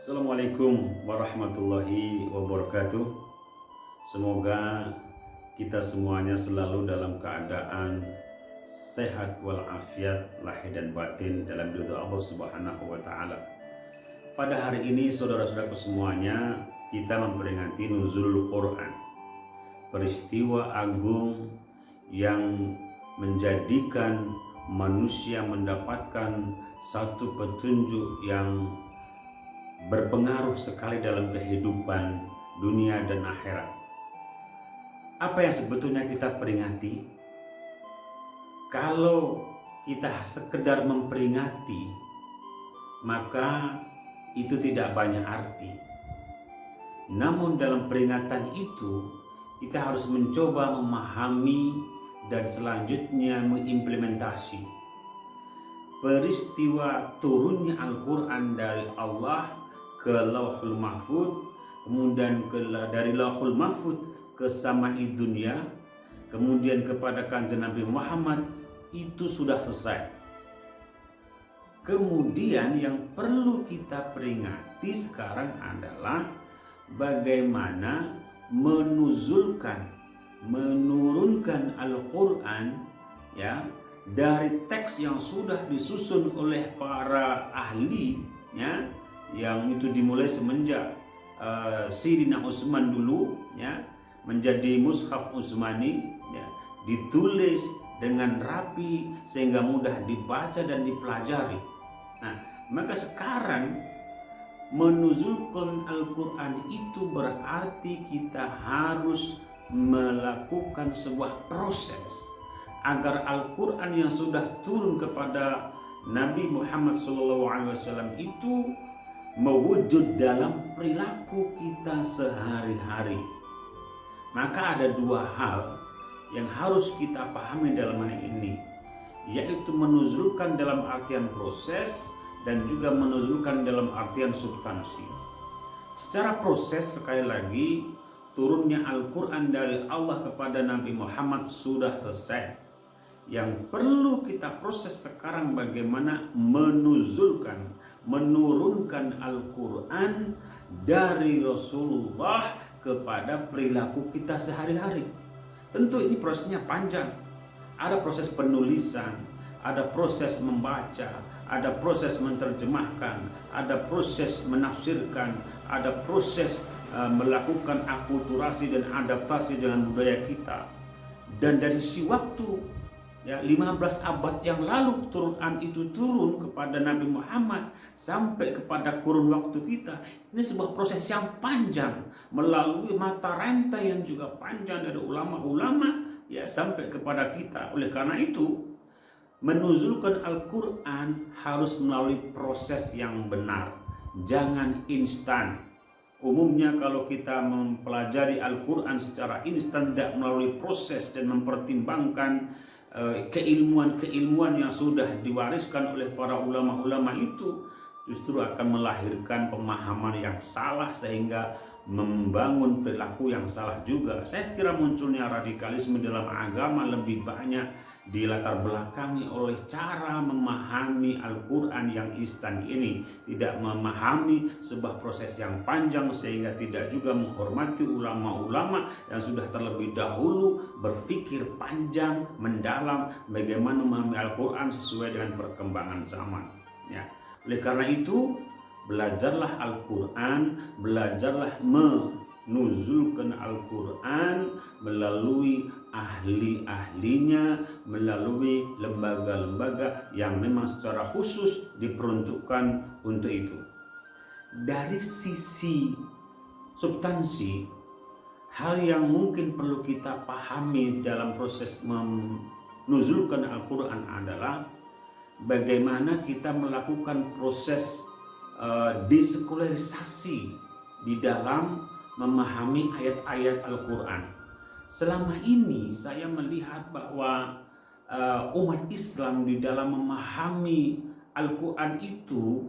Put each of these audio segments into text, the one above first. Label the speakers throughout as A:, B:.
A: Assalamualaikum warahmatullahi wabarakatuh. Semoga kita semuanya selalu dalam keadaan sehat walafiat lahir dan batin dalam ridho Allah Subhanahu wa taala. Pada hari ini saudara-saudaraku semuanya, kita memperingati nuzulul Quran. Peristiwa agung yang menjadikan manusia mendapatkan satu petunjuk yang berpengaruh sekali dalam kehidupan dunia dan akhirat. Apa yang sebetulnya kita peringati? Kalau kita sekedar memperingati, maka itu tidak banyak arti. Namun dalam peringatan itu, kita harus mencoba memahami dan selanjutnya mengimplementasi peristiwa turunnya Al-Quran dari Allah ke Lauhul Mahfud, kemudian dari Lauhul Mahfud ke Samai Dunia, kemudian kepada Kanjeng Nabi Muhammad, itu sudah selesai. Kemudian yang perlu kita peringati sekarang adalah bagaimana menurunkan Al-Quran ya, dari teks yang sudah disusun oleh para ahli ya, yang itu dimulai semenjak Sayyidina Utsman dulu ya, menjadi mushaf Utsmani ya, ditulis dengan rapi sehingga mudah dibaca dan dipelajari. Nah, maka sekarang menuzulkan Al-Quran itu berarti kita harus melakukan sebuah proses agar Al-Quran yang sudah turun kepada Nabi Muhammad SAW itu mewujud dalam perilaku kita sehari-hari. Maka ada dua hal yang harus kita pahami dalam hal ini, yaitu menuzulkan dalam artian proses dan juga menuzulkan dalam artian substansi. Secara proses, sekali lagi, turunnya Al-Quran dari Allah kepada Nabi Muhammad sudah selesai. Yang perlu kita proses sekarang bagaimana menurunkan Al-Quran dari Rasulullah kepada perilaku kita sehari-hari. Tentu ini prosesnya panjang. Ada proses penulisan, ada proses membaca, ada proses menerjemahkan, ada proses menafsirkan, ada proses melakukan akulturasi dan adaptasi dengan budaya kita. Dan dari si waktu ya 15 abad yang lalu Quran itu turun kepada Nabi Muhammad sampai kepada kurun waktu kita, ini sebuah proses yang panjang melalui mata rantai yang juga panjang dari ulama-ulama ya sampai kepada kita. Oleh karena itu, menuzulkan Al-Quran harus melalui proses yang benar, jangan instan. Umumnya kalau kita mempelajari Al-Quran secara instan, tidak melalui proses dan mempertimbangkan keilmuan yang sudah diwariskan oleh para ulama-ulama itu, justru akan melahirkan pemahaman yang salah sehingga membangun perilaku yang salah juga. Saya kira munculnya radikalisme dalam agama lebih banyak dilatar belakangi oleh cara memahami Al-Quran yang instan ini, tidak memahami sebuah proses yang panjang sehingga tidak juga menghormati ulama-ulama yang sudah terlebih dahulu berpikir panjang, mendalam bagaimana memahami Al-Quran sesuai dengan perkembangan zaman ya. Oleh karena itu, belajarlah Al-Quran, belajarlah menuzulkan Al-Quran melalui ahli-ahlinya, melalui lembaga-lembaga yang memang secara khusus diperuntukkan untuk itu. Dari sisi substansi, hal yang mungkin perlu kita pahami dalam proses menuzulkan Al-Quran adalah bagaimana kita melakukan proses desekularisasi di dalam memahami ayat-ayat Al-Quran. Selama ini saya melihat bahwa umat Islam di dalam memahami Al-Quran itu,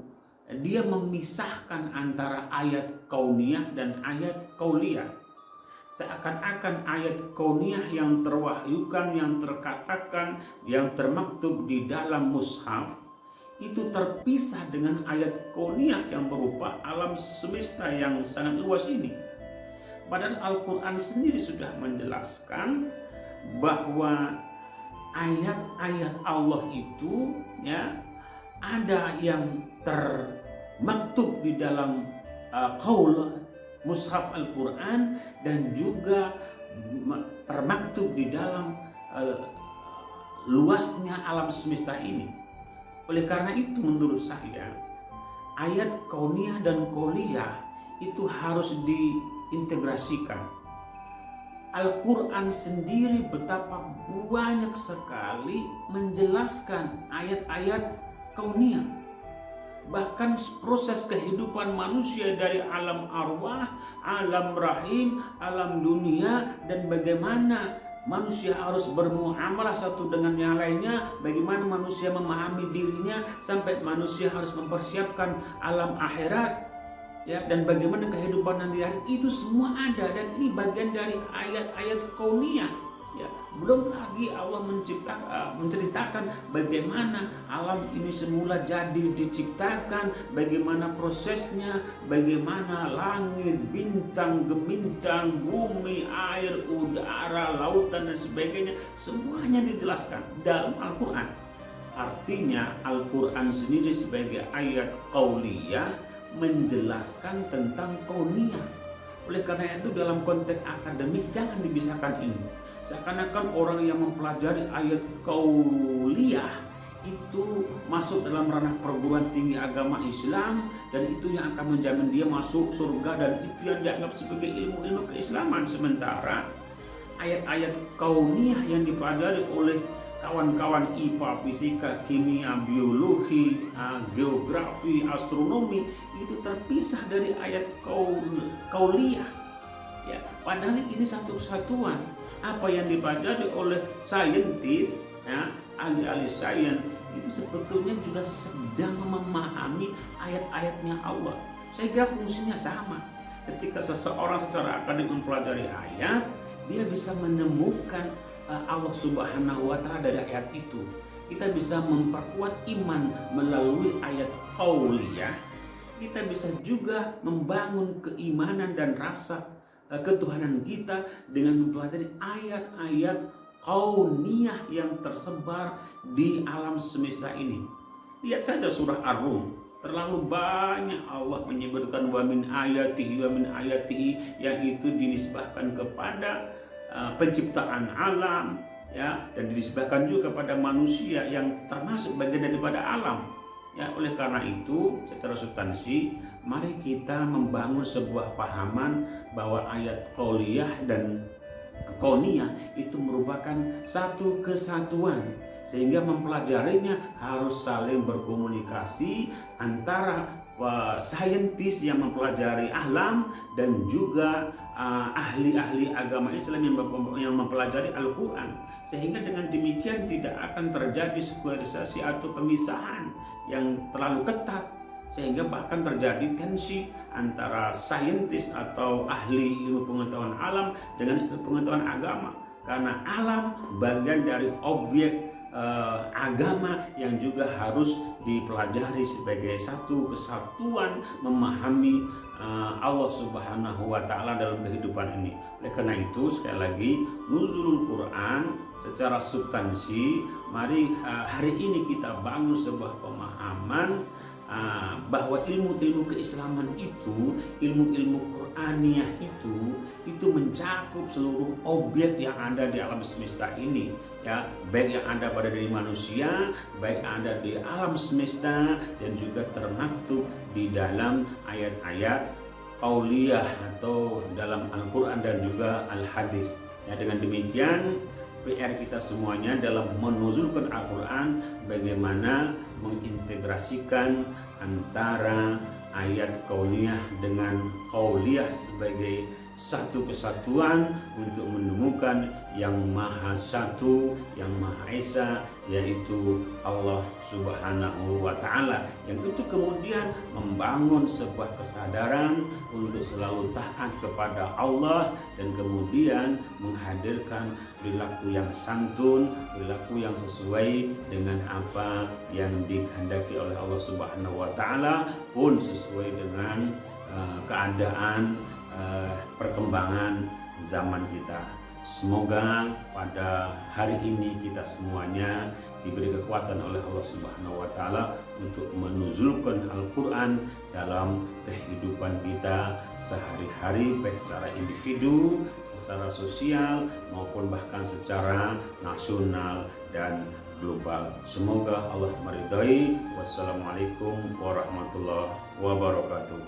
A: dia memisahkan antara ayat kauniyah dan ayat kauliyah. Seakan-akan ayat kauniyah yang terwahyukan, yang terkatakan, yang termaktub di dalam mushaf, itu terpisah dengan ayat kauniyah yang berupa alam semesta yang sangat luas ini. Padahal Al-Quran sendiri sudah menjelaskan bahwa ayat-ayat Allah itu ya ada yang termaktub di dalam qaul mushaf Al-Quran dan juga termaktub di dalam luasnya alam semesta ini. Oleh karena itu menurut saya ayat kauniyah dan qauliyah itu harus diintegrasikan. Al-Quran sendiri betapa banyak sekali menjelaskan ayat-ayat kauniyah. Bahkan proses kehidupan manusia dari alam arwah, alam rahim, alam dunia, dan bagaimana manusia harus bermuamalah satu dengan yang lainnya, bagaimana manusia memahami dirinya, sampai manusia harus mempersiapkan alam akhirat, ya, dan bagaimana kehidupan nanti hari itu semua ada, dan ini bagian dari ayat-ayat kauniyah. Ya, belum lagi Allah menceritakan bagaimana alam ini semula jadi diciptakan, bagaimana prosesnya, bagaimana langit, bintang, gemintang, bumi, air, udara, lautan dan sebagainya, semuanya dijelaskan dalam Al-Quran. Artinya Al-Quran sendiri sebagai ayat qauliyah menjelaskan tentang kauniyah. Oleh karena itu dalam konteks akademik jangan dipisahkan ini. Seakan-akan orang yang mempelajari ayat qauliyah itu masuk dalam ranah perguruan tinggi agama Islam, dan itu yang akan menjamin dia masuk surga, dan itu yang dianggap sebagai ilmu-ilmu keislaman. Sementara ayat-ayat kauniyah yang dipelajari oleh kawan-kawan IPA, fisika, kimia, biologi, geografi, astronomi itu terpisah dari ayat qauliyah. Ya, padahal ini satu kesatuan. Apa yang dipelajari oleh saintis, ya, ahli-ahli sains itu sebetulnya juga sedang memahami ayat-ayatnya Allah. Saya kira fungsinya sama. Ketika seseorang secara akademik mempelajari ayat, dia bisa menemukan Allah Subhanahu wa Ta'ala dari ayat itu. Kita bisa memperkuat iman melalui ayat qauliyah. Kita bisa juga membangun keimanan dan rasa ketuhanan kita dengan mempelajari ayat-ayat kauniyah yang tersebar di alam semesta ini. Lihat saja surah Ar-Rum, terlalu banyak Allah menyebutkan wa min ayatihi yang itu dinisbahkan kepada penciptaan alam, ya, dan dinisbahkan juga kepada manusia yang termasuk bagian daripada alam. Ya, oleh karena itu secara substansi mari kita membangun sebuah pahaman bahwa ayat qauliyah dan kauniyah itu merupakan satu kesatuan, sehingga mempelajarinya harus saling berkomunikasi antara saintis yang mempelajari alam dan juga ahli-ahli agama Islam yang mempelajari Al-Quran, sehingga dengan demikian tidak akan terjadi sekularisasi atau pemisahan yang terlalu ketat, sehingga bahkan terjadi tensi antara saintis atau ahli ilmu pengetahuan alam dengan ilmu pengetahuan agama, karena alam bagian dari objek agama yang juga harus dipelajari sebagai satu kesatuan memahami Allah Subhanahu wa Ta'ala dalam kehidupan ini. Oleh karena itu sekali lagi nuzulul Quran secara substansi, mari hari ini kita bangun sebuah pemahaman bahwa ilmu-ilmu keislaman itu, ilmu-ilmu Qur'aniyah itu mencakup seluruh objek yang ada di alam semesta ini, ya, baik yang ada pada diri manusia, baik yang ada di alam semesta, dan juga termaktub di dalam ayat-ayat qauliyah atau dalam Al-Quran dan juga Al-Hadis. Ya, dengan demikian PR kita semuanya dalam menuzulkan Al-Quran bagaimana mengintegrasikan antara ayat kauniyah dengan qauliyah sebagai satu kesatuan untuk menemukan yang maha satu, yang maha esa, yaitu Allah Subhanahu wa Ta'ala, yang itu kemudian membangun sebuah kesadaran untuk selalu taat kepada Allah dan kemudian menghadirkan perilaku yang santun, perilaku yang sesuai dengan apa yang dikehendaki oleh Allah Subhanahu wa Ta'ala, pun sesuai dengan keadaan perkembangan zaman kita. Semoga pada hari ini kita semuanya diberi kekuatan oleh Allah Subhanahu wa Ta'ala untuk menuzulkan Al-Quran dalam kehidupan kita sehari-hari, baik secara individu, secara sosial, maupun bahkan secara nasional dan global. Semoga Allah meridai. Wassalamualaikum warahmatullahi wabarakatuh.